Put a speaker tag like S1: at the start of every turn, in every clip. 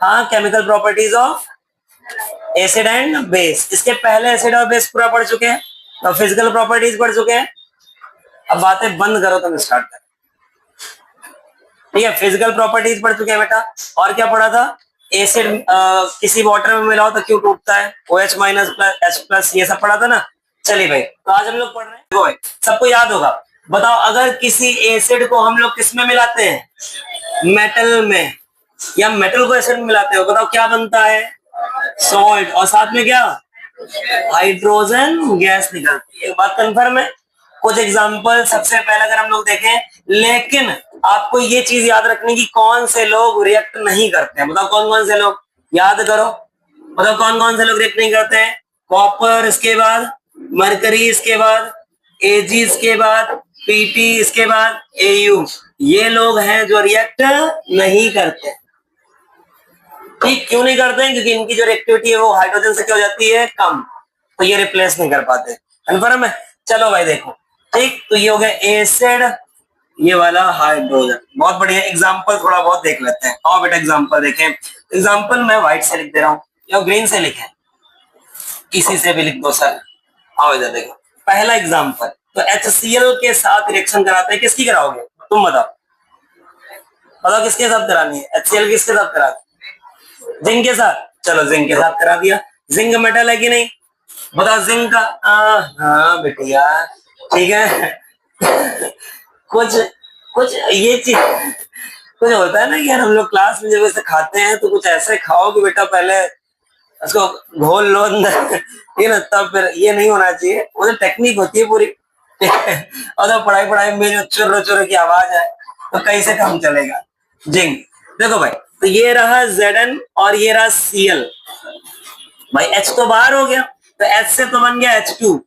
S1: हाँ, chemical properties of acid and base. इसके पहले एसिड और बेस पूरा पढ़ चुके हैं, तो फिजिकल प्रॉपर्टीज पढ़ चुके हैं। अब बातें बंद करो, तुम स्टार्ट करो। ठीक है, फिजिकल प्रॉपर्टीज पढ़ चुके हैं बेटा। और क्या पढ़ा था? एसिड किसी वाटर में मिलाओ तो क्यों टूटता है, OH minus plus H plus, ये सब पढ़ा था ना। चलिए भाई, तो आज हम लोग पढ़ रहे हैं, देखो भाई सबको याद होगा। बताओ, अगर किसी एसिड को हम लोग किस में मिलाते हैं? मेटल में, या मेटल को एसिड में मिलाते हो, बताओ क्या बनता है? सॉल्ट। और साथ में क्या? हाइड्रोजन गैस निकलती है। एक बात कंफर्म है। कुछ एग्जांपल सबसे पहले अगर हम लोग देखें, लेकिन आपको ये चीज याद रखनी कि कौन से लोग रिएक्ट नहीं करते हैं। बताओ कौन कौन से लोग, याद करो। बताओ कौन कौन से लोग रिएक्ट नहीं करते हैं? कॉपर, इसके बाद मरकरी, इसके बाद Ag, इसके बाद Pt, इसके बाद Au। ये लोग हैं जो रिएक्ट नहीं करते। ठीक, क्यों नहीं करते हैं? क्योंकि इनकी जो रिएक्टिविटी है वो हाइड्रोजन से क्या हो जाती है? कम, तो ये रिप्लेस नहीं कर पाते। कन्फर्म है? चलो भाई देखो, ठीक, तो ये हो गया एसिड, ये वाला हाइड्रोजन। बहुत बढ़िया। एग्जांपल थोड़ा बहुत देख लेते हैं। आओ बेटा एग्जांपल देखें। एग्जांपल मैं व्हाइट से लिख दे रहा हूँ या ग्रीन से लिखें, किसी से भी लिख दो सर। आओ इधर देखो, पहला एग्जांपल, तो HCl के साथ रिएक्शन कराते हैं, किसकी कराओगे तुम बताओ? बताओ किसके साथ करानी है? HCl किसके साथ करानी? जिंक के साथ। चलो जिंक के साथ करा दिया। जिंक मेटल है कि नहीं? बताओ जिंक का। हाँ बेटिया, ठीक है। कुछ कुछ ये चीज कुछ होता है ना यार, हम लोग क्लास में जब ऐसे खाते हैं तो कुछ ऐसे खाओ कि बेटा पहले उसको घोल लो अंदर, ठीक ना, तब फिर ये नहीं होना चाहिए। वो तो टेक्निक होती है पूरी। और तो पढ़ाई पढ़ाई में जो चुर्र चुर्र की आवाज है तो कैसे काम चलेगा? जिंक। देखो भाई, तो ये रहा Zn और ये रहा Cl। भाई H तो बाहर हो गया, तो H से तो बन गया H2।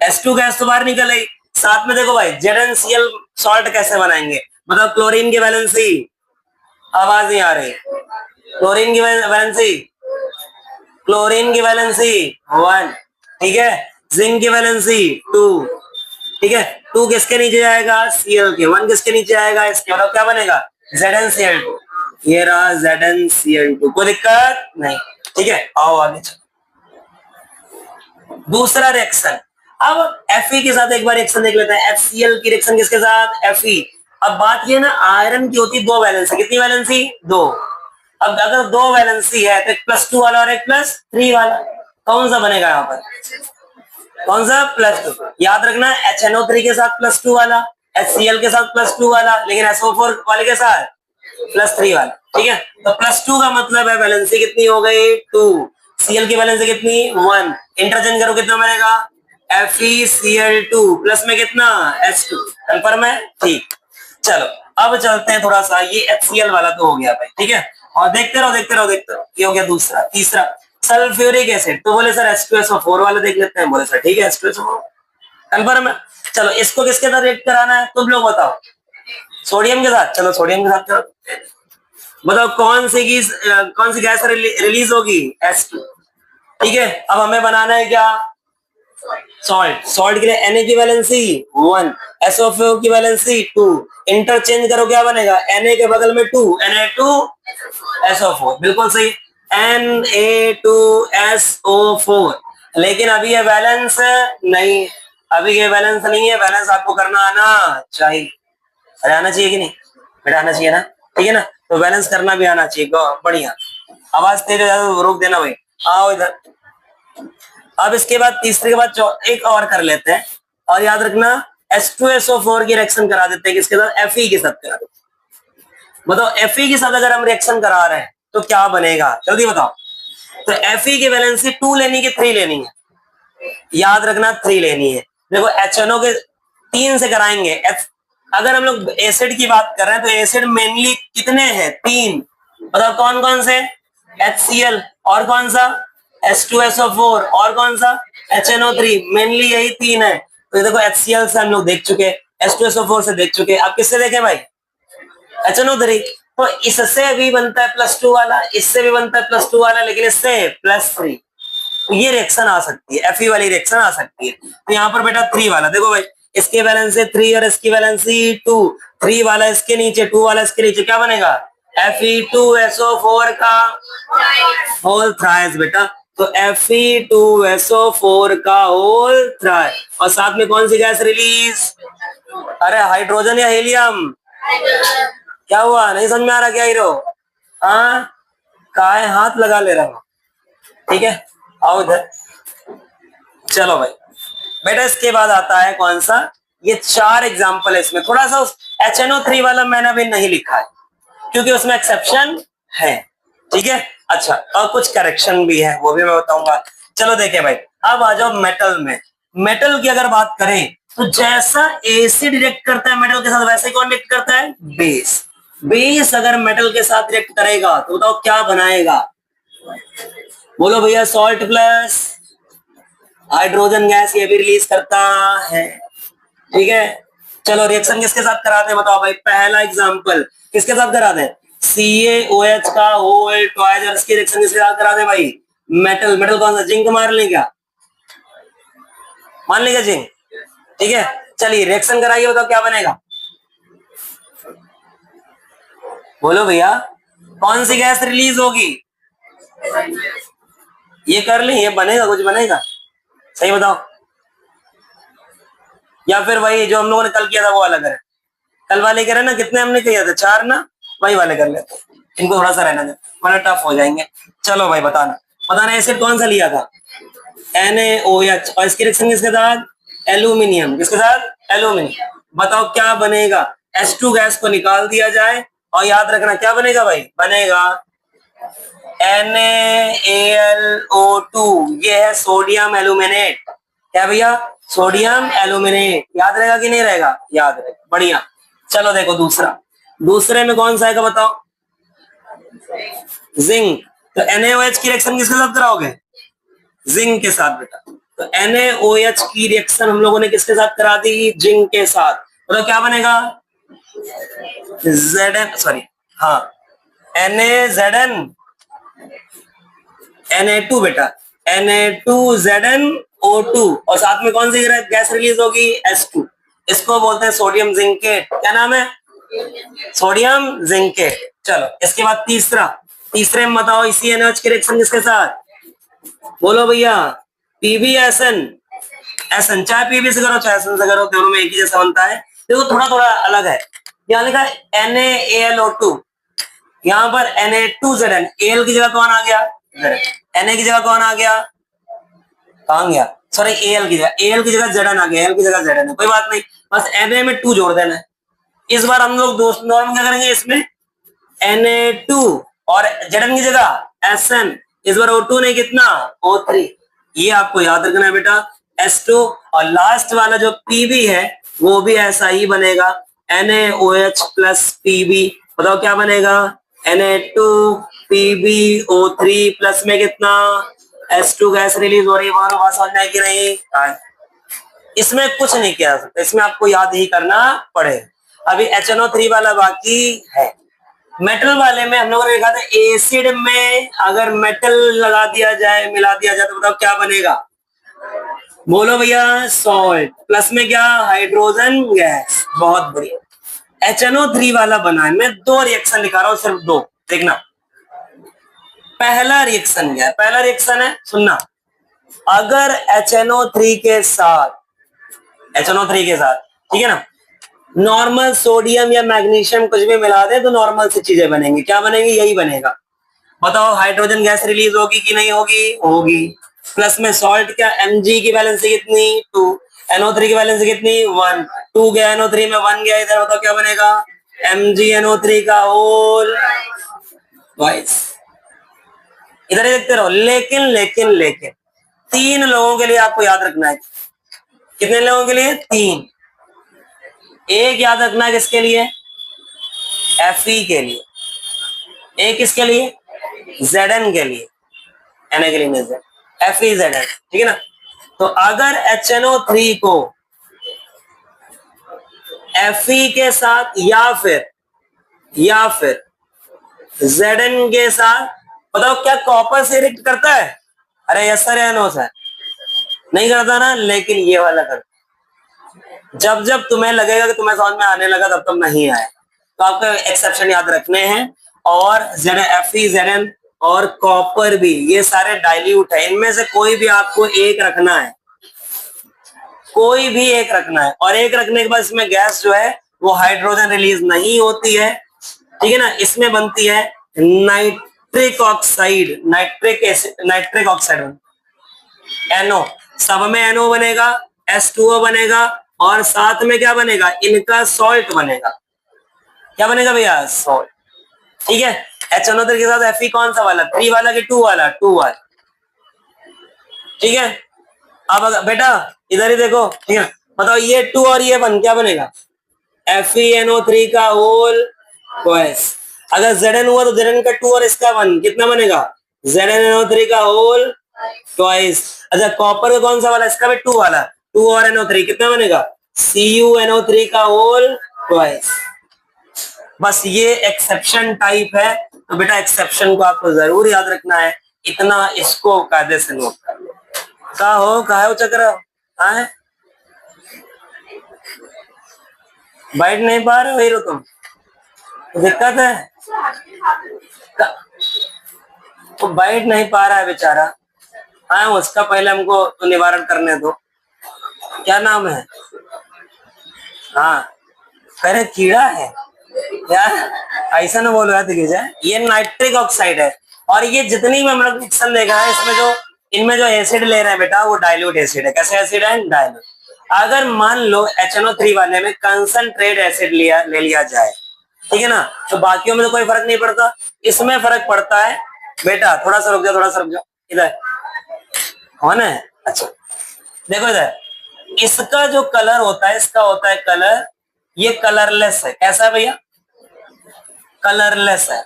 S1: H2 गैस तो बाहर निकल आई। साथ में देखो भाई ZnCl सॉल्ट कैसे बनाएंगे? मतलब क्लोरीन की वैलेंसी, आवाज नहीं आ रही। क्लोरीन की वैलेंसी, क्लोरीन की वैलेंसी 1, ठीक है। जिंक की वैलेंसी 2, ठीक है। 2 किसके नीचे जाएगा? Cl के। 1 किसके नीचे आएगा? इसके। मतलब क्या बनेगा? ZnCl2। ये रहा ZnCl2। कोई दिक्कत नहीं, ठीक है। आओ आगे चलो, दूसरा रिएक्शन। अब Fe के साथ एक बार रिएक्शन देख लेते हैं। HCl की रिएक्शन किसके साथ? Fe। अब बात ये ना, आयरन की होती 2 वैलेंसी। कितनी वैलेंसी? 2। अब अगर 2 वैलेंसी है तो एक +2 वाला और एक +3 वाला, कौन सा बनेगा यहाँ पर? कौन सा? +2। याद रखना, HNO3 के साथ +2 वाला, HCl के साथ +2 वाला, लेकिन SO4 वाले के साथ +3 वाला, ठीक है। तो +2 का मतलब है वैलेंसी कितनी हो गई? 2। Cl की वैलेंसी कितनी? 1। इंटरचेंज करो कितना बनेगा? FeCl2 प्लस में कितना? H2। कंफर्म है? ठीक। चलो अब चलते हैं थोड़ा सा, ये HCl वाला तो हो गया भाई, ठीक है। और देखते रहो देखते रहो देखते रहो, ये हो गया दूसरा। तीसरा सल्फ्यूरिक एसिड, तो बोले सर H2SO4 वाला देख लेते हैं। बोले सर ठीक है, H2SO4 कंफर्म है। चलो इसको किसके साथ रिएक्ट कराना है तुम लोग बताओ? सोडियम के साथ। चलो सोडियम के साथ करो। बताओ कौन सी गैस रिलीज होगी? H2, ठीक है। अब हमें बनाना है क्या? सॉल्ट। सॉल्ट के लिए Na की वैलेंसी 1, SO4 की वैलेंसी 2। इंटरचेंज करो क्या बनेगा? Na के बगल में 2, Na2SO4। बिल्कुल सही, Na2SO4। लेकिन अभी ये बैलेंस नहीं, अभी ये बैलेंस नहीं है। बैलेंस आपको करना आना चाहिए। अरे आना चाहिए कि नहीं बेटा? आना चाहिए ना, ठीक है ना। तो बैलेंस करना भी आना चाहिए। बढ़िया। आवाज तेज हो जाए तो रोक देना भाई। आओ इधर। अब इसके बाद तीसरे के बाद एक और कर लेते हैं, और याद रखना H2SO4 की रिएक्शन करा देते हैं। किसके साथ? Fe के साथ करा देते हैं। बताओ Fe के साथ अगर हम रिएक्शन करा रहे हैं तो क्या बनेगा? जल्दी बताओ। तो Fe की वैलेंसी 2 लेनी कि 3 लेनी है? याद रखना 3 लेनी है। देखो HNO के 3 से कराएंगे। अगर हम लोग एसिड की बात कर रहे हैं तो एसिड मेनली कितने हैं? 3। बताओ कौन कौन से? HCl, और कौन सा? H2SO4, और कौन सा? HNO3। मेनली यही 3 है। तो देखो HCl से हम लोग देख चुके, H2SO4 से देख चुके, अब किससे देखें भाई? HNO3। तो इससे भी बनता है +2 वाला, इससे भी बनता है +2 वाला, लेकिन इससे +3। तो ये रिएक्शन आ सकती है, Fe वाली रिएक्शन आ सकती है। तो यहाँ पर बेटा 3 वाला देखो भाई, इसके वैलेंसी 3 और इसकी वैलेंसी 2। 3 वाला इसके नीचे, 2 वाला इसके नीचे, क्या बनेगा? Fe2SO4 का होल थ्राइस बेटा, तो Fe2SO4 का होल थ्राइस, और साथ में कौन सी गैस रिलीज? अरे हाइड्रोजन या हीलियम? क्या हुआ, नहीं समझ में आ रहा क्या हीरो? हाँ, काहे हाथ लगा ले रहा हूं, ठीक है, आओ इधर। चलो भाई बेटा, इसके बाद आता है कौन सा, ये 4 एग्जाम्पल है, इसमें थोड़ा सा HNO3 वाला मैंने अभी नहीं लिखा है क्योंकि उसमें एक्सेप्शन है, ठीक है। अच्छा, और कुछ करेक्शन भी है, वो भी मैं बताऊंगा। चलो देखिए भाई, अब आ जाओ मेटल में। मेटल की अगर बात करें तो जैसा एसिड रिएक्ट करता है मेटल के साथ, वैसे ही कौन रिएक्ट करता है? बेस। बेस अगर मेटल के साथ रिएक्ट करेगा तो बताओ क्या बनाएगा? बोलो भैया, सॉल्ट प्लस हाइड्रोजन गैस ये भी रिलीज करता है, ठीक है। चलो रिएक्शन किसके साथ कराते हैं बताओ भाई? पहला एग्जांपल किसके साथ कराते हैं? CaOH का होल ट्वाइस, और इसकी रिएक्शन किसके साथ कराते हैं भाई? मेटल। मेटल कौन सा? जिंक मार लें क्या? मान लेंगे जिंक, ठीक है। चलिए रिएक्शन कराइए, बताओ क्या बनेगा? बोलो भैया, कौन सी गैस रिलीज होगी? ये कर लें, ये बनेगा, कुछ बनेगा, सही बताओ। या फिर वही जो हम लोगों ने कल किया था वो वाला करें? कल वाले करें ना, कितने हमने किया था? 4 ना, वही वाले कर लेते, इनको थोड़ा सा रहना दे वरना टफ हो जाएंगे। चलो भाई बताना, एसिड कौन सा लिया था? NaOH, और इसकी रिएक्शन किसके साथ? एल्यूमिनियम। किसके साथ? एल्यूमिनियम। बताओ क्या बनेगा? H2 गैस को निकाल दिया जाए और याद रखना क्या बनेगा भाई? बनेगा NaAlO2, ये है सोडियम एल्यूमिनेट। क्या भैया? Sodium aluminate. याद रहेगा कि नहीं रहेगा? याद रहेगा, बढ़िया। चलो देखो दूसरा, दूसरे में कौन सा आएगा बताओ? जिंक। तो NaOH की रिएक्शन किसके साथ कराओगे? जिंक के साथ बेटा। तो NaOH की रिएक्शन हम लोगों ने किसके साथ करा दी? जिंक के साथ। तो क्या बनेगा? Zn, सॉरी, हाँ, NaZn, Na2 बेटा, Na2ZnO2, और साथ में कौन सी गैस रिलीज होगी? H2। इसको बोलते हैं सोडियम जिंकेट। क्या नाम है? Sodium zincate. चलो इसके बाद तीसरा, तीसरे में बताओ इसी NaOH की रिएक्शन किसके साथ? बोलो भैया, PbSn। SN, चाहे PB से करो चाहे SN से करो, दोनों में एक ही जैसा बनता है। देखो थोड़ा थोड़ा अलग है, यहाँ लिखा है NaAlO2, यहाँ पर Na2Zn। Al की जगह कौन आ गया? Na की जगह कौन आ गया? कहाँ गया? सॉरी, Al की जगह Zn आ गया, Al की जगह Zn है, कोई बात नहीं, बस Na में 2 जोड़ देना है। इस बार हम लोग दोस्त नॉर्म क्या करेंगे? इसमें Na2 और Zn की जगह Sn, इस बार O2 ने कितना? O3। ये आपको याद रखना है बेटा, S2, और लास्ट वाला जो Pb है वो भी ऐसा ही बनेगा, NaOH प्लस Pb। बताओ क्या बनेगा? Na2PbO3 प्लस में कितना? H2 गैस रिलीज हो रही है, बात समझ में आई कि नहीं? इसमें कुछ नहीं किया सकता, इसमें आपको याद ही करना पड़े। अभी HNO3 वाला बाकी है। मेटल वाले में हम लोगों ने लिखा था एसिड में अगर मेटल लगा दिया जाए, मिला दिया जाए, तो बताओ क्या बनेगा? बोलो भैया, सॉल्ट। प्लस में क्या? Hydrogen gas. बहुत बढ़िया। HNO3 वाला बना है, मैं 2 रिएक्शन लिखा रहा हूं, सिर्फ 2, देखना। पहला रिएक्शन क्या है? पहला रिएक्शन है, सुनना, अगर HNO3 के साथ, ठीक है ना, नॉर्मल सोडियम या मैग्नीशियम कुछ भी मिला दे तो नॉर्मल से चीजें बनेंगी। क्या बनेंगी? यही बनेगा। बताओ हाइड्रोजन गैस रिलीज होगी कि नहीं होगी? होगी। प्लस में सॉल्ट, क्या Mg की वैलेंसी कितनी? 2। NO3 की वैलेंसी कितनी? 1। 2 गया NO3 में, 1 गया इधर, बताओ क्या बनेगा? MgNO3 का होल ट्वाइस। इधर ही देखते रहो। लेकिन लेकिन लेकिन 3 लोगों के लिए आपको याद रखना है। कितने लोगों के लिए? 3। एक याद रखना है किसके लिए? Fe के लिए। एक किसके लिए? Zn के लिए, Na के लिए नहीं, FeZn, ठीक है ना। तो अगर HNO3 को Fe के साथ या फिर Zn के साथ, बताओ क्या कॉपर से रिएक्ट करता है? अरे यस सर या नो सर? नहीं करता ना, लेकिन ये वाला करता। जब जब तुम्हें लगेगा कि तुम्हें समझ में आने लगा तब तब नहीं आए, तो आपको एक्सेप्शन याद रखने हैं। और Fe, Zn और कॉपर भी, ये सारे डाइल्यूट है। इनमें से कोई भी आपको एक रखना है, कोई भी एक रखना है, और एक रखने के बाद इसमें गैस जो है वो हाइड्रोजन रिलीज नहीं होती है, ठीक है ना। इसमें बनती है nitric oxide, nitric oxide, NO, सब में NO बनेगा, H2O बनेगा, और साथ में क्या बनेगा, इनका सॉल्ट बनेगा। क्या बनेगा भैया, सॉल्ट, ठीक है। HNO3 के साथ Fe कौन सा वाला, 3 वाला कि 2 वाला, 2 वाला, ठीक है। अब बेटा इधर ही देखो, ठीक है, बताओ ये 2 और ये 1 क्या बनेगा, FeNO3 का होल ट्वाइस। अगर Zn हुआ तो Zn का 2 और इसका 1 कितना बनेगा, ZnNO3 का होल ट्वाइस। अच्छा कॉपर का कौन सा वाला, इसका भी 2 वाला, 2 और NO3 कितना बनेगा, CuNO3 का होल ट्वाइस। बस ये एक्सेप्शन टाइप है, तो बेटा एक्सेप्शन को आपको जरूर याद रखना है, इतना इसको कायदे से नोट कर लो। कहा हो चक्र, हाँ बैठ नहीं पा रहे हो तुम, दिक्कत है, तो बैठ नहीं पा रहा है बेचारा, हाँ उसका पहले हमको तो निवारण करने दो। क्या नाम है, हाँ अरे कीड़ा है यार, ऐसा ना बोलो यार, ये नाइट्रिक ऑक्साइड है, और ये जितनी भी हम लोग रिएक्शन देख रहे हैं इसमें जो, इनमें जो एसिड ले रहे हैं बेटा वो डाइल्यूट एसिड है। कैसे एसिड है, डाइल्यूट। अगर मान लो HNO3 वाले में कंसंट्रेट एसिड ले लिया जाए, ठीक है ना, तो बाकियों में तो कोई फर्क नहीं पड़ता, इसमें फर्क पड़ता है बेटा। थोड़ा सा रुक जाओ, इधर कौन है, अच्छा देखो इधर, इसका जो कलर होता है, इसका होता है कलर, ये कलरलेस है। कैसा है भैया, कलरलेस है।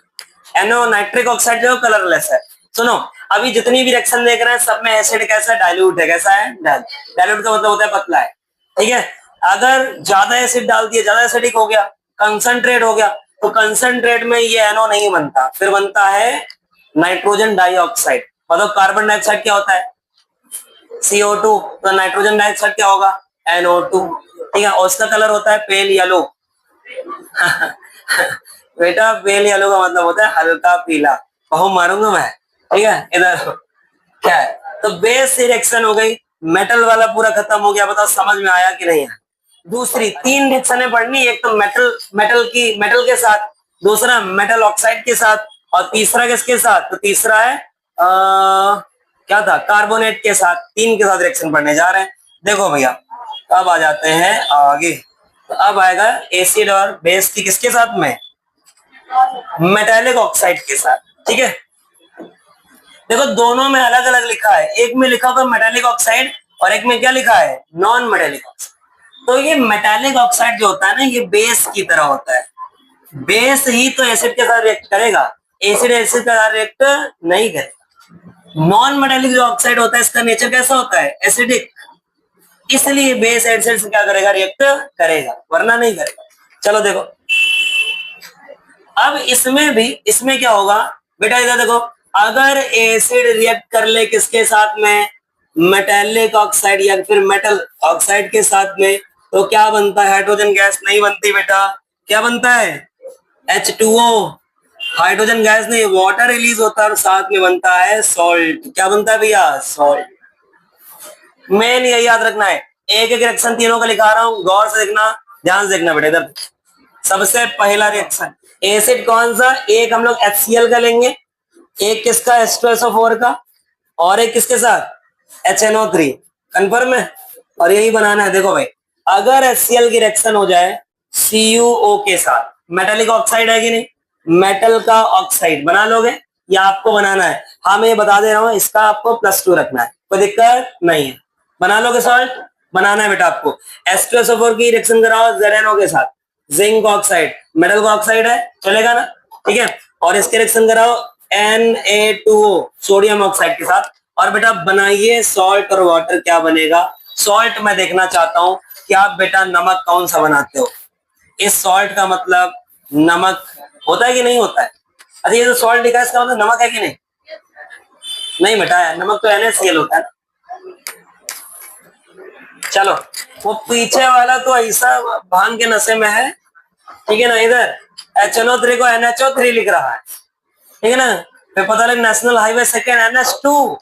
S1: NO नाइट्रिक ऑक्साइड जो कलरलेस है। सुनो अभी जितनी भी रिएक्शन देख रहे हैं सब में एसिड कैसा है, डाइल्यूट है। कैसा है, डाइल्यूट का मतलब होता है पतला है, ठीक है। अगर ज्यादा एसिड डाल दिया, ज्यादा एसिडिक हो गया, कंसंट्रेट हो गया, तो कंसंट्रेट में ये NO नहीं बनता, फिर बनता है नाइट्रोजन डाइऑक्साइड। मतलब कार्बन डाइऑक्साइड क्या होता है, CO2, तो नाइट्रोजन डाइऑक्साइड क्या होगा, NO2, ठीक है। और उसका कलर होता है पेल येलो बेटा पेल येलो का मतलब होता है हल्का पीला, बहु मारूंगा मैं, ठीक है। इधर क्या है, तो बेस रिएक्शन हो गई, मेटल वाला पूरा खत्म हो गया। बताओ समझ में आया कि नहीं है। दूसरी 3 रिएक्शनें पढ़नी, एक तो मेटल के साथ, दूसरा मेटल ऑक्साइड के साथ, और तीसरा किसके साथ, तो तीसरा है क्या था, कार्बोनेट के साथ। 3 के साथ रिएक्शन पढ़ने जा रहे हैं। देखो भैया अब आ जाते हैं आगे, तो अब आएगा एसिड और बेस की किसके साथ में, मेटालिक ऑक्साइड के साथ, ठीक है। देखो दोनों में अलग अलग लिखा है, एक में लिखा हुआ मेटालिक ऑक्साइड और एक में क्या लिखा है, नॉन मेटालिक ऑक्साइड। तो ये मेटालिक ऑक्साइड जो होता है ना, ये बेस की तरह होता है, बेस ही तो एसिड के साथ रिएक्ट करेगा, एसिड एसिड के साथ रिएक्ट नहीं करेगा। नॉन मेटालिक जो ऑक्साइड होता है इसका नेचर कैसा होता है, एसिडिक, इसलिए बेस एसिड से क्या करेगा, रिएक्ट करेगा, वरना नहीं करेगा। चलो देखो अब इसमें क्या होगा बेटा, इधर देखो, अगर एसिड रिएक्ट कर ले किसके साथ में, मेटालिक ऑक्साइड या फिर मेटल ऑक्साइड के साथ में, तो क्या बनता है, हाइड्रोजन गैस नहीं बनती बेटा। क्या बनता है, H2O, हाइड्रोजन गैस नहीं, वाटर रिलीज होता है और साथ में बनता है सॉल्ट। क्या बनता है भैया, सॉल्ट। मेन यही याद रखना है, एक एक रिएक्शन तीनों का लिखा रहा हूं, गौर से देखना, ध्यान से देखना बेटा। इधर सबसे पहला रिएक्शन, एसिड कौन सा, एक हम लोग HCl का लेंगे, एक किसका, H2SO4 का, और एक किसके साथ, HNO3। कंफर्म है, और यही बनाना है। देखो भाई अगर HCl की रिएक्शन हो जाए CuO के साथ, मेटालिक ऑक्साइड है कि नहीं, मेटल का ऑक्साइड बना लोगे, या आपको बनाना है, हाँ मैं ये बता दे रहा हूं, इसका आपको +2 रखना है, कोई दिक्कत नहीं है, बना लोगे सॉल्ट, बनाना है बेटा आपको। H2SO4 की रिएक्शन कराओ ZnO के साथ, जिंक ऑक्साइड, मेटल का ऑक्साइड है, चलेगा ना, ठीक है। और इसके रिएक्शन कराओ Na2O, सोडियम ऑक्साइड के साथ, और बेटा बनाइए सॉल्ट और वाटर। क्या बनेगा, सॉल्ट मैं देखना चाहता हूं कि आप बेटा नमक कौन सा बनाते हो। इस सॉल्ट का मतलब नमक होता है कि नहीं होता है। अच्छा ये जो सॉल्ट लिखा है इसका मतलब नमक है कि नहीं, नहीं बेटा नमक तो NaCl होता है ना। चलो वो पीछे वाला तो ऐसा भांग के नशे में है, ठीक है ना। इधर HNO3 को NHO3 लिख रहा है, ठीक है ना। फिर पता लगे नेशनल हाईवे सेकेंड NH2,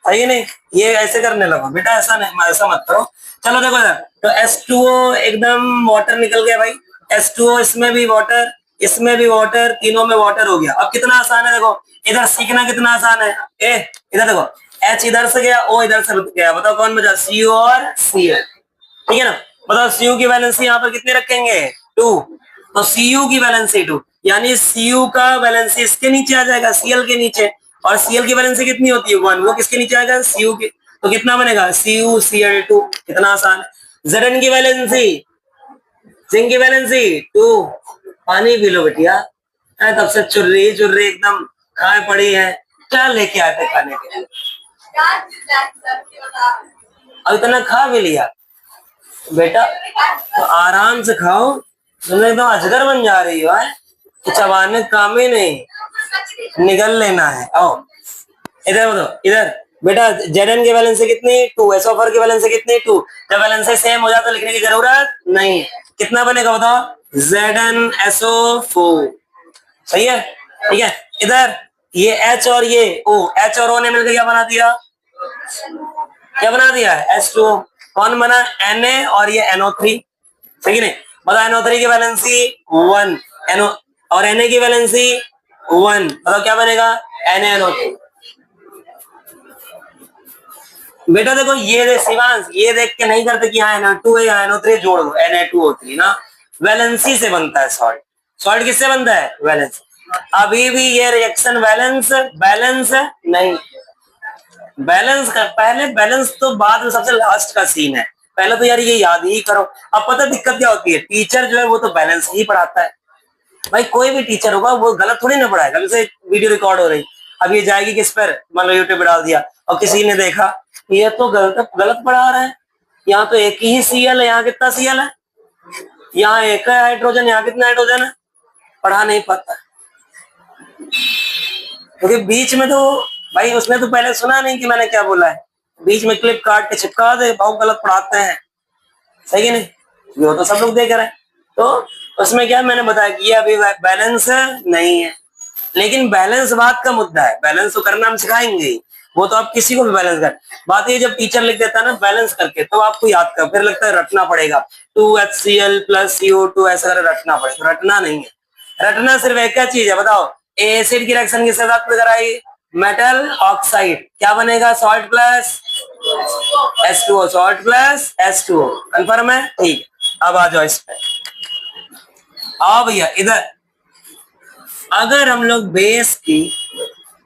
S1: सही है नहीं। ये ऐसे करने लगा बेटा, ऐसा नहीं, ऐसा मत करो। चलो देखो इधर, तो H2O एकदम वाटर निकल गया भाई, H2O इसमें भी वाटर, इसमें भी वाटर, तीनों में वाटर हो गया। अब कितना आसान है देखो, इधर सीखना कितना आसान है। इधर देखो, H इधर से गया, O इधर से गया, बताओ कौन बचा, CO और Cl, ठीक है ना। बताओ Cu की वैलेंसी यहाँ पर कितने रखेंगे, 2, तो Cu की वैलेंसी 2, यानी Cu का वैलेंसी इसके नीचे आ जाएगा, Cl के नीचे, और Cl की वैलेंसी कितनी होती है 1, वो किसके नीचे आएगा, Cu के, तो कितना बनेगा CuCl2, कितना आसान है। Zn की वैलेंसी, जिंक की वैलेंसी 2, पानी पी लो बेटिया, तब से चुर्री चुर्री एकदम खाए पड़ी है, क्या लेके आए थे खाने के लिए, अब इतना खा भी लिया बेटा, तो आराम से खाओ, तुमने एकदम अजगर बन जा रही हो, तो चबाने काम ही नहीं, निगल लेना है। आओ इधर बताओ, इधर बेटा Zn की वैलेंसी कितनी, 2, SO4 की वैलेंसी कितनी, 2, जब वैलेंसी सेम हो जाता लिखने की जरूरत नहीं, कितना बनेगा बताओ, ZnSO4, सही है, ठीक है। इधर ये H और ये O, H और O ने मिलकर क्या बना दिया, क्या बना दिया, H2O, कौन बना, Na और ये NO3, सही नहीं। बताओ NO3 की वैलेंसी 1, NO और Na की वैलेंसी 1, बताओ क्या बनेगा, NaNO3। बेटा देखो ये देख शिवांश, ये देख के नहीं करते कि यहाँ Na2 है या NO3 जोड़ दो, Na2O3 ना, वैलेंसी से बनता है सॉल्ट, सॉल्ट किससे बनता है, वैलेंस। अभी भी ये रिएक्शन वैलेंस बैलेंस नहीं, बैलेंस कर, पहले बैलेंस तो बाद में सबसे लास्ट का सीन है, पहले तो यार ये याद ही करो। अब पता दिक्कत क्या होती है, टीचर जो है वो तो बैलेंस ही पढ़ाता है भाई, कोई भी टीचर होगा वो गलत थोड़ी ना पढ़ाएगा। जैसे वीडियो रिकॉर्ड हो रही, अब ये जाएगी किस पर, मान लो यूट्यूब पे डाल दिया और किसी ने देखा ये तो गलत गलत पढ़ा रहा है, यहाँ तो एक ही Cl है, यहाँ कितना Cl है, यहाँ एक है हाइड्रोजन, यहाँ कितना हाइड्रोजन है, पढ़ा नहीं पाता, क्योंकि बीच में तो भाई उसने तो पहले सुना नहीं कि मैंने क्या बोला है, बीच में क्लिप काट के चिपका दे, बहुत गलत पढ़ाते हैं, सही है नहीं, ये तो सब लोग देख रहे हैं। तो उसमें क्या मैंने बताया कि ये अभी बैलेंस नहीं है, लेकिन बैलेंस बात का मुद्दा है, बैलेंस तो करना हम सिखाएंगे, वो तो आप किसी को भी बैलेंस कर, बात ये जब टीचर लिख देता है ना बैलेंस करके, तो आपको याद कर, फिर लगता है रटना पड़ेगा, 2HCl + CO2 ऐसा रटना पड़ेगा, रटना नहीं है, रटना सिर्फ एक चीज है, बताओ एसिड की रिएक्शन किसके साथ कराई, मेटल ऑक्साइड, क्या बनेगा, salt plus H2O, salt plus H2O, confirm है, ठीक है। अब आ जाओ इस पे, आओ भैया इधर, अगर हम लोग बेस की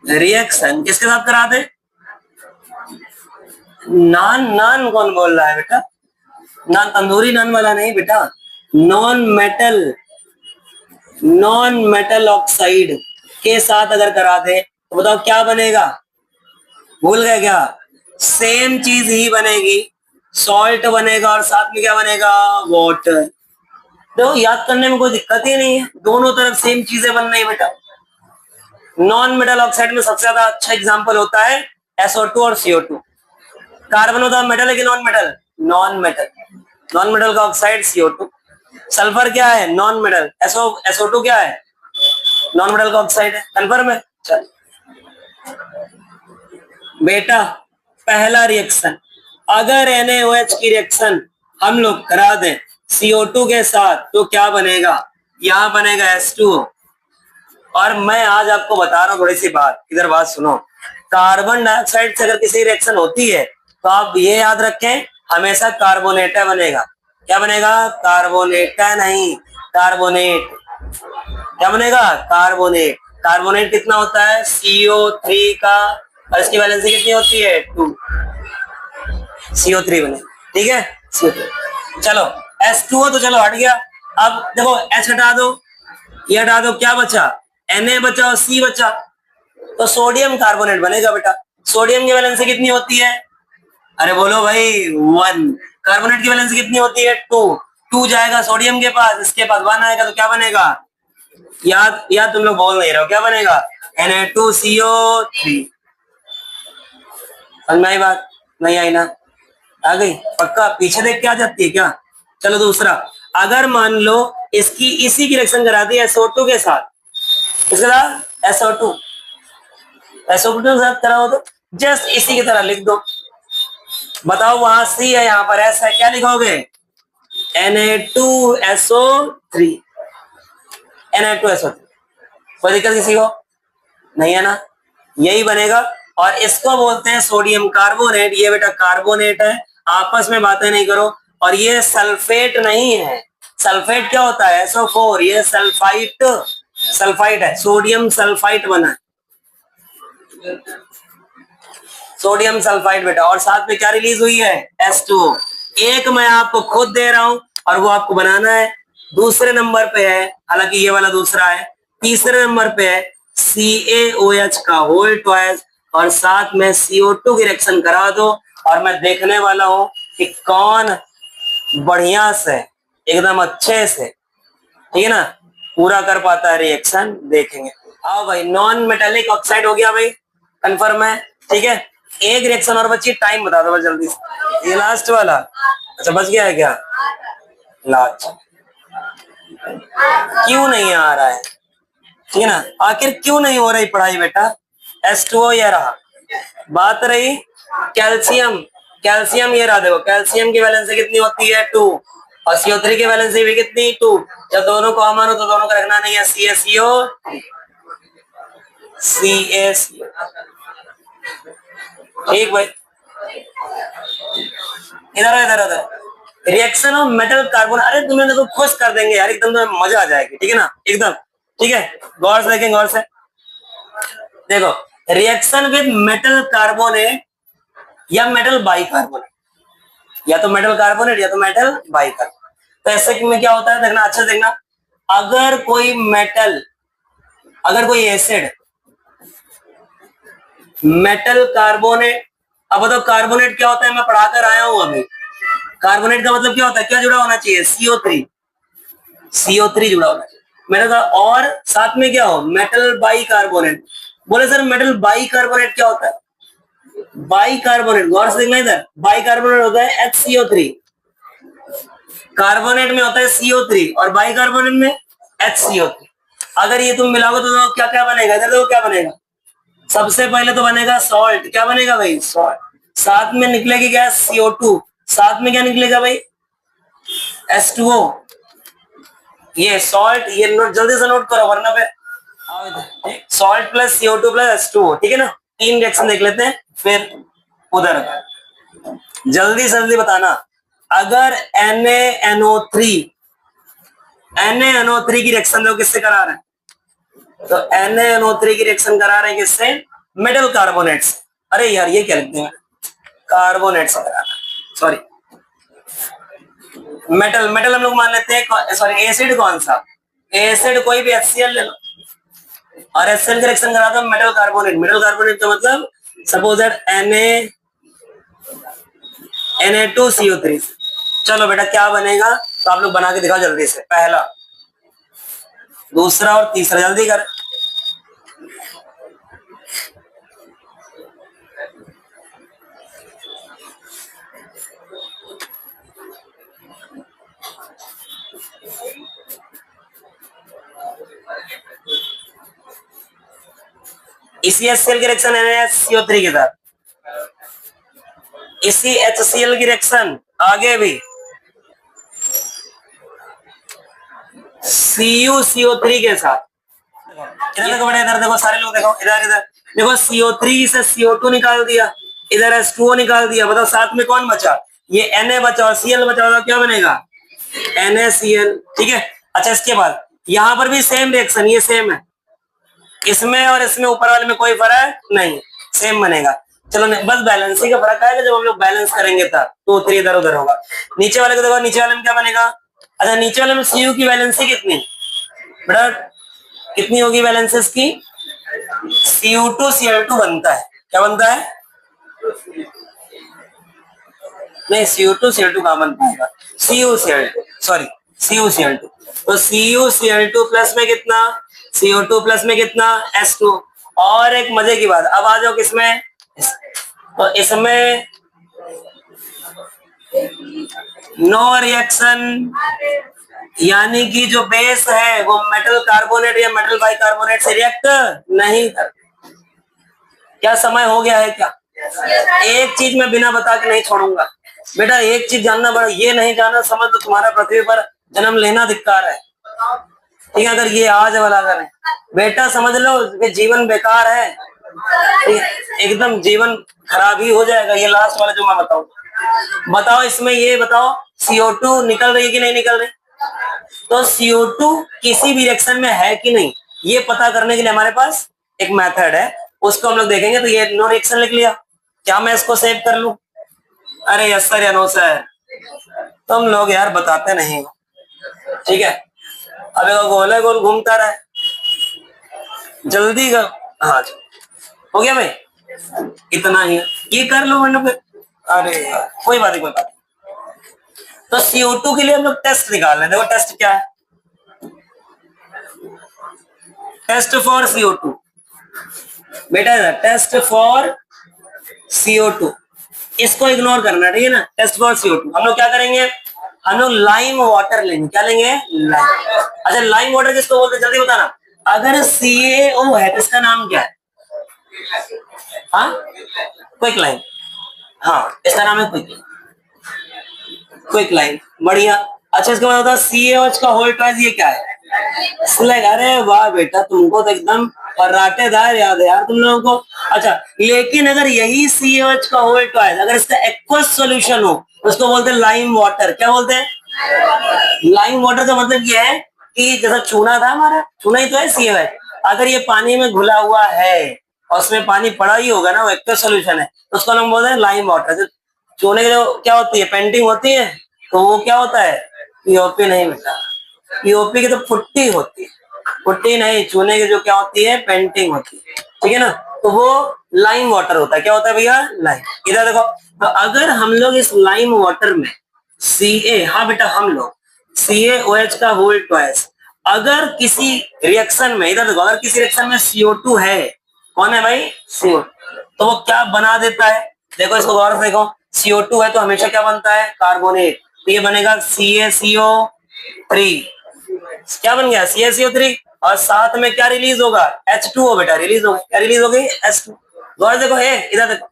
S1: रिएक्शन किसके साथ करा दे, नान, नान कौन बोल रहा है बेटा, नान तंदूरी नान वाला नहीं बेटा, नॉन मेटल ऑक्साइड के साथ अगर करा दे तो बताओ क्या बनेगा, भूल गए क्या, सेम चीज ही बनेगी, सॉल्ट बनेगा और साथ में क्या बनेगा, वाटर। तो याद करने में कोई दिक्कत ही नहीं है, दोनों तरफ सेम चीजें बन रही बेटा। नॉन मेटल ऑक्साइड में सबसे ज्यादा अच्छा एग्जांपल होता है SO2 और CO2। कार्बन होता है मेटल है कि non metal, non metal, non metal का ऑक्साइड CO2। सल्फर क्या है, नॉन मेटल, SO2 क्या है, नॉन मेटल का ऑक्साइड है, कन्फर्म है। चल बेटा पहला रिएक्शन, अगर NaOH की रिएक्शन हम लोग करा दें CO2 के साथ तो क्या बनेगा, यहाँ बनेगा H2O। और मैं आज आपको बता रहा हूँ थोड़ी सी बात, इधर बात सुनो, कार्बन डाइऑक्साइड से अगर किसी रिएक्शन होती है तो आप ये याद रखें हमेशा कार्बोनेट बनेगा, क्या बनेगा, कार्बोनेट नहीं, कार्बोनेट, क्या बनेगा, कार्बोनेट। कार्बोनेट कितना होता है, CO3 का, और इसकी वैलेंसी कितनी होती है 2, CO3 बने, ठीक है CO3। चलो H2O तो चलो हट गया, अब देखो H हटा दो, ये हटा दो, क्या बचा, Na बचा और C बचा, तो सोडियम कार्बोनेट बनेगा बेटा। सोडियम की वैलेंसी कितनी होती है, अरे बोलो भाई 1, कार्बोनेट की वैलेंसी कितनी होती है 2, 2 जाएगा सोडियम के पास, इसके पास 1 आएगा, तो क्या बनेगा, याद याद तुम लोग बोल नहीं रहे हो, क्या बनेगा, Na2CO3। समझ में आई बात, नहीं आई ना, आ गई पक्का, पीछे देख के आ जाती है क्या। चलो दूसरा, अगर मान लो इसकी इसी की रिएक्शन करा दी SO2 के साथ, इसके साथ SO2 के साथ कराओ तो जस्ट इसी की तरह लिख दो। बताओ वहां C है, यहाँ पर S है, क्या लिखोगे? Na2SO3, Na2SO3। कोई दिक्कत किसी को? नहीं है ना? यही बनेगा। और इसको बोलते हैं सोडियम कार्बोनेट। ये बेटा कार्बोनेट है, आपस में बातें नहीं करो। और ये सल्फेट नहीं है। सल्फेट क्या होता है? SO4। ये सल्फाइट है, सोडियम सल्फाइट बना है, सोडियम सल्फाइड बेटा। और साथ में क्या रिलीज हुई है? H2O। एक मैं आपको खुद दे रहा हूं और वो आपको बनाना है। दूसरे नंबर पे है, हालांकि ये वाला दूसरा है। तीसरे नंबर पे है CaOH का होल ट्वाइस, और साथ में CO2 की रिएक्शन करा दो। और मैं देखने वाला हूं कि कौन बढ़िया से, एकदम अच्छे से, ठीक है ना, पूरा कर पाता है रिएक्शन, देखेंगे। आओ भाई, नॉन मेटेलिक ऑक्साइड हो गया भाई, कंफर्म है? ठीक है, एक रिएक्शन और बची, टाइम बता दो बस जल्दी से। ये लास्ट वाला, अच्छा बच गया है क्या? लास्ट क्यों नहीं आ रहा है? ठीक है ना, आखिर क्यों नहीं हो रही पढ़ाई बेटा? H2O ये रहा, बात रही कैल्शियम। कैल्शियम ये रहा, देखो कैल्शियम की वैलेंसी कितनी होती है? 2। और CO3 की वैलेंसी भी कितनी? 2। जब दोनों कॉमन हो तो दोनों का रखना नहीं है, CaCO, CaCO। ठीक भाई, इधर रिएक्शन ऑफ मेटल कार्बन। अरे तुम्हें देखो खुश कर देंगे यार, एकदम तुम्हें मजा आ जाएगी, ठीक है ना, एकदम। ठीक है, गौर से देखें, गौर से देखो। रिएक्शन विद मेटल कार्बोनेट या मेटल बाइकार्बोनेट, या तो मेटल कार्बोनेट या तो मेटल बाइकार्बोनेट। तो ऐसे में क्या होता है, देखना अच्छा देखना। अगर कोई मेटल, अगर कोई एसिड मेटल कार्बोनेट, अब बताओ कार्बोनेट क्या होता है, मैं पढ़ाकर आया हूं अभी। कार्बोनेट का मतलब क्या होता है? क्या जुड़ा होना चाहिए? CO3, CO3 जुड़ा होना चाहिए। मैंने कहा और साथ में क्या हो? Metal bicarbonate. बोले सर मेटल बाइकार्बोनेट क्या होता है? बाइकार्बोनेट, गौर से देखना इधर, बाइकार्बोनेट होता है HCO3। कार्बोनेट में होता है CO3 और बाइकार्बोनेट में HCO3। अगर ये तुम मिलाओगे तो क्या क्या बनेगा? इधर देखो क्या बनेगा। सबसे पहले तो बनेगा सॉल्ट। क्या बनेगा भाई? सॉल्ट। साथ में निकलेगी क्या? CO2। साथ में क्या निकलेगा भाई? H2O। ये सॉल्ट, ये नोट जल्दी से नोट करो वरना पे salt plus CO2 plus H2O, ठीक है ना। 3 रिएक्शन देख लेते हैं, फिर उधर जल्दी से जल्दी बताना। अगर NaNO3 की रिएक्शन देखो किससे करा रहे हैं? तो NaNO3 की रिएक्शन करा रहे हैं किससे? मेटल कार्बोनेट से। अरे यार ये क्या लिखते हैं, कार्बोनेट से करा रहे हैं, सॉरी मेटल। मेटल हम लोग मान लेते हैं, सॉरी एसिड कौन सा? एसिड कोई भी HCl ले लो, और HCl की रिएक्शन करा दो मेटल कार्बोनेट। मेटल कार्बोनेट का मतलब सपोज दैट Na2CO3। चलो बेटा क्या बनेगा, तो आप लोग बना के दिखाओ जल्दी से, पहला दूसरा और तीसरा, जल्दी कर। इसी HCl की रिएक्शन NaCO3 के साथ, इसी HCl की रिएक्शन आगे भी CuCO3 के साथ। इधर देखो बेटा, इधर देखो सारे लोग देखो, इधर इधर देखो, CO3 से CO2 निकाल दिया, इधर H2O निकाल दिया। बताओ साथ में कौन बचा? ये Na बचा और Cl बचा, तो क्या बनेगा? NaCl, ठीक है। अच्छा इसके बाद यहां पर भी सेम रिएक्शन, ये सेम है, इसमें और इसमें ऊपर वाले में कोई फर्क नहीं, सेम बनेगा। चलो बस बैलेंसिंग का फर्क आएगा जब हम लोग बैलेंस करेंगे तब, 2 3 इधर उधर होगा। नीचे वाले को देखो, नीचे वाले में क्या बनेगा? अच्छा नीचे वाले में Cu की वैलेंसी कितनी बेटा, कितनी होगी वैलेंसी इसकी? Cu2Cl2 बनता है। क्या बनता है? नहीं Cu2Cl2 कहां बन पाएगा? CuCl2, sorry CuCl2। तो CuCl2 प्लस में कितना? CO2 प्लस में कितना? H2। और एक मजे की बात, अब आ जाओ किसमें, तो इसमें नो रिएक्शन यानी कि जो बेस है वो मेटल कार्बोनेट या मेटल बाइकार्बोनेट से रिएक्ट नहीं करते। क्या समय हो गया है क्या? एक चीज मैं बिना बता के नहीं छोड़ूंगा बेटा, एक चीज जानना बड़ा, ये नहीं जानना समझ लो तुम्हारा पृथ्वी पर जन्म लेना धिक्कार है। ठीक है, अगर ये आज वाला करें बेटा समझ लो कि जीवन बेकार है, ठीक है? एकदम जीवन खराब ही हो जाएगा। ये लास्ट वाला जो मैं बताऊं, बताओ इसमें ये बताओ CO2 निकल रही है कि नहीं निकल रही? तो CO2 किसी भी रिएक्शन में है कि नहीं, ये पता करने के लिए हमारे पास एक मेथड है, उसको हम लोग देखेंगे। तो ये नो रिएक्शन लिख लिया, क्या मैं इसको सेव कर लूं? अरे यस सर या नो सर, तुम लोग यार बताते नहीं हो। ठीक है, अब एक गोला गोल घूमता रहा, जल्दी कर। हाँ जी, हो गया भाई, इतना ही ये कर लो वरना फिर, अरे यार कोई बात नहीं कोई बात नहीं। तो CO2 के लिए हम लोग टेस्ट निकाल रहे हैं। देखो टेस्ट क्या है, टेस्ट फॉर CO2 बेटा, टेस्ट फॉर CO2 इसको इग्नोर करना, ठीक है ना। टेस्ट फॉर CO2 हम लोग क्या करेंगे, हम लोग लाइम वाटर लेंगे। क्या लेंगे? लाइम। अच्छा लाइम वाटर किसको बोलते हैं जल्दी बताना। अगर CaO है तो इसका नाम क्या है? हाँ, क्विक लाइम। हाँ इसका नाम है क्विक लाइम, क्विक लाइम, बढ़िया। अच्छा इसके बाद होता है CaOH का होल ट्वाइस, ये क्या है? स्लैग। अरे वाह बेटा, तुमको तो एकदम पराठेदार याद है यार तुम लोगों को। अच्छा लेकिन अगर यही CaOH का होल ट्वाइस अगर इसका एक्वस सॉल्यूशन हो उसको बोलते हैं लाइम वाटर। क्या बोलते हैं? लाइम वाटर का मतलब ये है कि जैसा चूना था हमारा, चूना ही तो है CaOH, अगर ये पानी में घुला हुआ है और उसमें पानी पड़ा ही होगा ना, वो एक्वस सॉल्यूशन है, तो उसको हम बोलते हैं लाइम वाटर। जो चूने की जो क्या होती है पेंटिंग होती है, तो वो क्या होता है? पीओपी नहीं बेटा, पीओपी की तो पुट्टी होती है, पुट्टी नहीं, चूने की जो क्या होती है पेंटिंग होती है, ठीक है ना। तो वो लाइम वाटर होता है। क्या होता है भैया? लाइम। इधर देखो, तो अगर हम लोग इस लाइम वाटर में हाँ बेटा हम लोग CaOH का होल ट्वाइस अगर किसी रिएक्शन में, इधर देखो, अगर किसी रिएक्शन में CO2 है, कौन है भाई? CO2, तो वो क्या बना देता है? देखो इसको गौर से देखो, CO2 है तो हमेशा क्या बनता है? कार्बोनेट। तो ये बनेगा CaCO3। क्या बन गया? CaCO3, और साथ में क्या रिलीज होगा? H2O बेटा रिलीज होगा। क्या रिलीज हो गई? H2। गौर देखो, इधर देखो,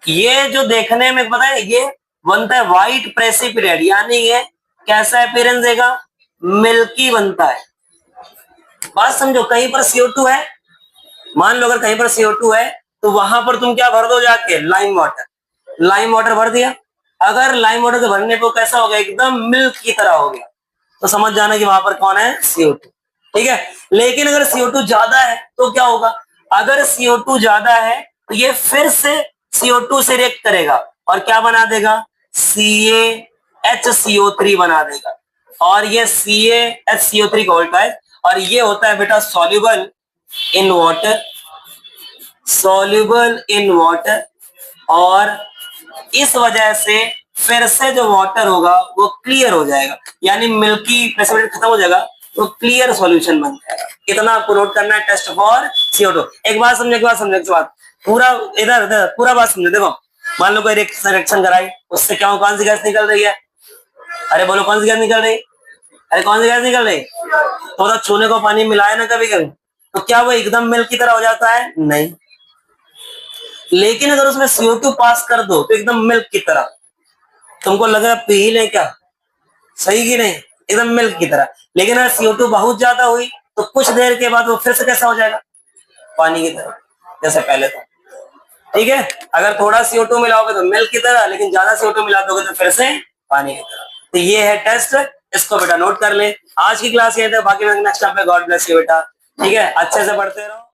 S1: ये जो देखने में पता है ये बनता है व्हाइट प्रेसिपिटेट, यानी ये कैसा अपीयरेंस देगा? मिल्की बनता है। बात समझो, कहीं पर CO2 है, मान लो अगर कहीं पर CO2 है तो वहां पर तुम क्या भर दो जाके? Lime water. लाइम वाटर भर दिया, अगर लाइम वाटर से भरने पर कैसा हो गया? एकदम मिल्क की तरह हो गया, तो समझ जाना कि वहां पर कौन है? CO2। ठीक है, लेकिन अगर CO2 ज्यादा है तो क्या होगा? अगर CO2 ज्यादा है तो ये फिर से CO2 से रिएक्ट करेगा और क्या बना देगा? CaHCO3 बना देगा, और ये CaHCO3 का उल्टा है, और ये होता है बेटा soluble in water, soluble in water, और इस वजह से फिर से जो वाटर होगा वो क्लियर हो जाएगा, यानी मिल्की प्रेसिपिटेट खत्म हो जाएगा, तो क्लियर सॉल्यूशन बन जाएगा। इतना आपको नोट करना है टेस्ट फॉर CO2। एक बात समझे, एक बात समझे, एक बात पूरा इधर इधर पूरा बात समझे। देखो मान लो कोई रिएक्शन कराई, उससे क्या कौन सी गैस निकल रही है? अरे बोलो कौन सी गैस निकल रही? अरे कौन सी गैस निकल रही? तो छूने को पानी मिलाए ना कभी कभी, तो क्या वो एकदम मिल्क की तरह हो जाता है? नहीं। लेकिन अगर उसमें CO2 पास कर दो तो एकदम मिल्क की तरह, तुमको लग रहा है पी ही लें क्या? सही की नहीं? एकदम मिल्क की तरह। लेकिन अगर CO2 बहुत ज्यादा हुई तो कुछ देर के बाद वो फिर से कैसा हो जाएगा? पानी की तरह, जैसे पहले था। ठीक है, अगर थोड़ा CO2 मिलाओगे तो मिल्क की तरह, लेकिन ज्यादा CO2 मिला दोगे तो फिर से पानी की तरह। तो ये है टेस्ट, इसको बेटा नोट कर ले। आज की क्लास ये था, बाकी मैं नेक्स्ट टाइम पे गॉड ब्लेस यू बेटा। ठीक है, अच्छे से पढ़ते रहो।